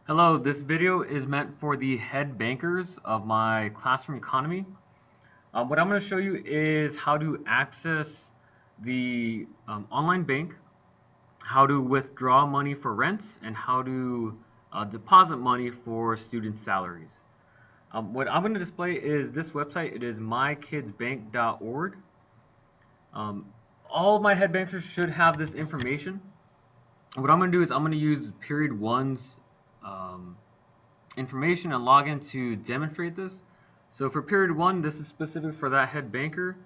Hello, this video is meant for the head bankers of my classroom economy. What I'm going to show you is how to access the online bank, how to withdraw money for rents, and how to deposit money for student salaries. What I'm going to display is this website. It is mykidsbank.org. Um, all of my head bankers should have this information. What I'm going to do is I'm going to use period one's um, information and login to demonstrate this. So for period one, this is specific for that head banker.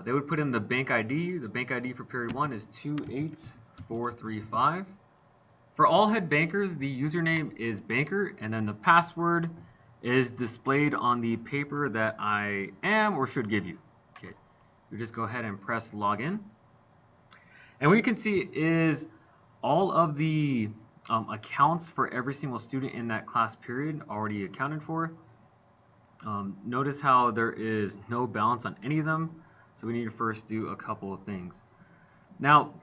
They would put in the bank ID. The bank ID for period one is 28435. For all head bankers, the username is banker, and then the password is displayed on the paper that I am or should give you. Okay, you just go ahead and press login. And what you can see is all of the accounts for every single student in that class period already accounted for. Notice how there is no balance on any of them, so we need to first do a couple of things. Now,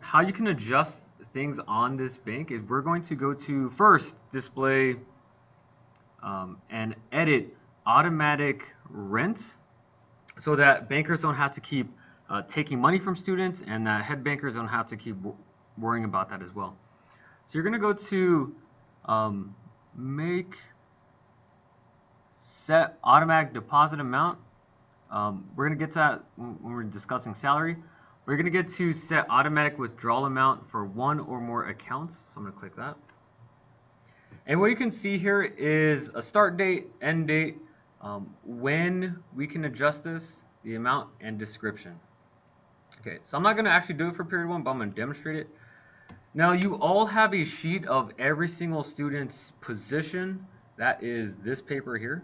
how you can adjust things on this bank is we're going to go to first display and edit automatic rent so that bankers don't have to keep taking money from students, and that head bankers don't have to keep worrying about that as well. So you're going to go to make set automatic deposit amount. We're going to get to that when we're discussing salary. We're going to get to set automatic withdrawal amount for one or more accounts. So I'm going to click that. And what you can see here is a start date, end date, when we can adjust this, the amount, and description. Okay, so I'm not going to actually do it for period one, but I'm going to demonstrate it. Now you all have a sheet of every single student's position. That is this paper here.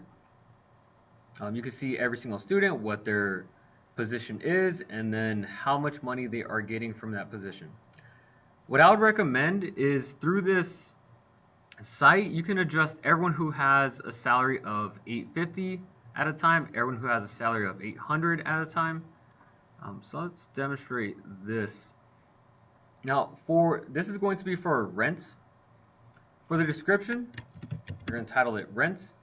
You can see every single student, what their position is, and then how much money they are getting from that position. What I would recommend is through this site, you can adjust everyone who has a salary of $850 at a time, everyone who has a salary of $800 at a time. So let's demonstrate this. Now, this is going to be for rent. For the description, we're going to title it rent.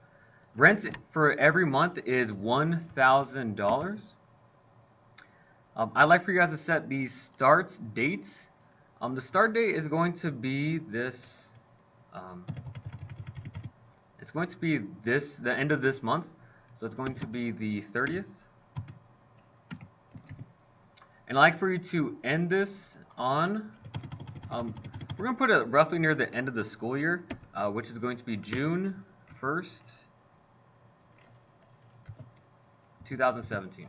Rent for every month is $1,000. I'd like for you guys to set the start dates. The start date is going to be this. It's going to be the end of this month. So it's going to be the 30th. And I'd like for you to end this on, we're going to put it roughly near the end of the school year, which is going to be June 1st, 2017.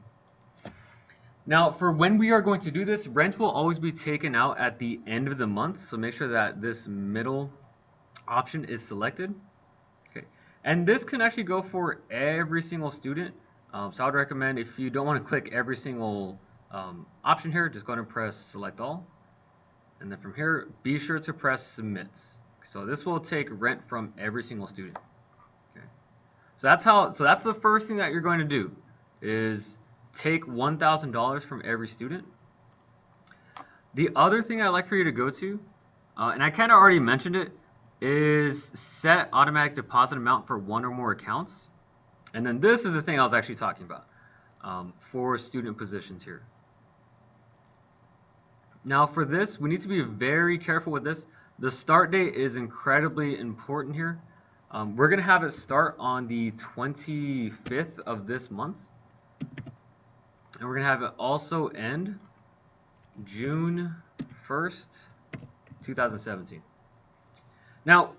Now, for when we are going to do this, rent will always be taken out at the end of the month, so make sure that this middle option is selected. Okay, and this can actually go for every single student. So I would recommend, if you don't want to click every single option here, just go ahead and press select all, and then from here be sure to press submit. So this will take rent from every single student. Okay, so that's the first thing that you're going to do, is take $1,000 from every student. The other thing I'd like for you to go to, and I kind of already mentioned it, is set automatic deposit amount for one or more accounts. And then this is the thing I was actually talking about for student positions here. Now for this, we need to be very careful with this. The start date is incredibly important here. We're going to have it start on the 25th of this month. And we're going to have it also end June 1st, 2017. Now,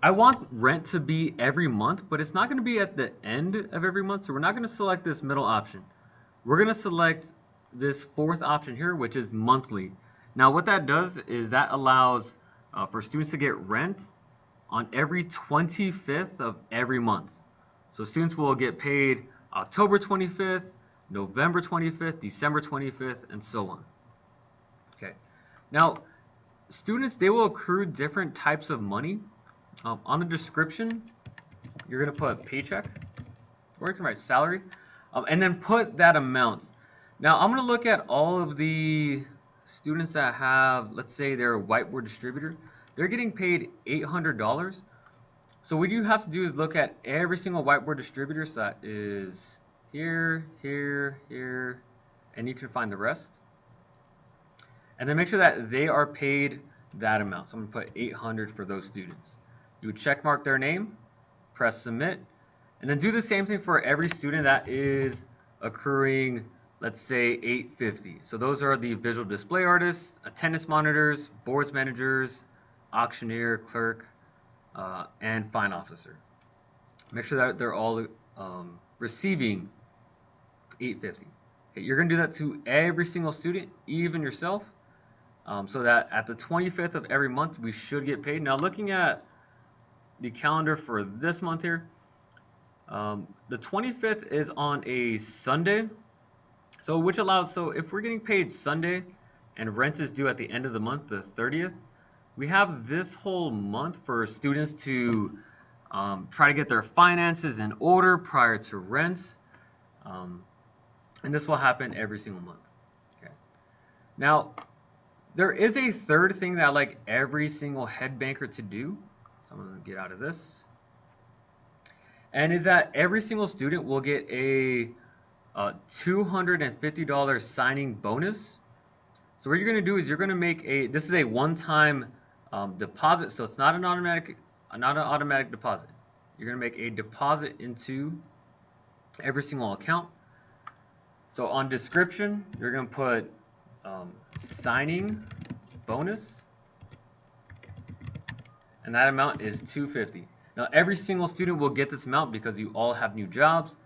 I want rent to be every month, but it's not going to be at the end of every month, so we're not going to select this middle option. We're going to select this fourth option here, which is monthly. Now, what that does is that allows for students to get rent on every 25th of every month. So students will get paid October 25th, November 25th, December 25th, and so on. Okay. Now, students, they will accrue different types of money. On the description, you're going to put paycheck, or you can write salary, and then put that amount. Now, I'm going to look at all of the students that have, let's say they're a whiteboard distributor. They're getting paid $800. So what you have to do is look at every single whiteboard distributor. So that is here, here, here, and you can find the rest. And then make sure that they are paid that amount. So I'm going to put 800 for those students. You would check mark their name, press submit, and then do the same thing for every student that is accruing, let's say 850. So those are the visual display artists, attendance monitors, boards managers, auctioneer, clerk, and fine officer. Make sure that they're all receiving 850. Okay, you're going to do that to every single student, even yourself, so that at the 25th of every month we should get paid. Now looking at the calendar for this month here, the 25th is on a Sunday, so which allows, so if we're getting paid Sunday and rent is due at the end of the month, the 30th, we have this whole month for students to try to get their finances in order prior to rent, and this will happen every single month. Okay. Now, there is a third thing that I like every single head banker to do. So I'm going to get out of this. And is that every single student will get a $250 signing bonus. So what you're going to do is you're going to make this is a one-time deposit, so it's not an automatic deposit. You're going to make a deposit into every single account. So on description, you're going to put signing bonus, and that amount is $250. Now every single student will get this amount because you all have new jobs.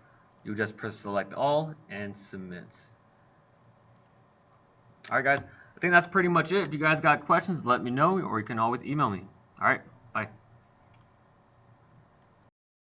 You just press select all and submit. Alright guys, I think that's pretty much it. If you guys got questions, let me know, or you can always email me. Alright.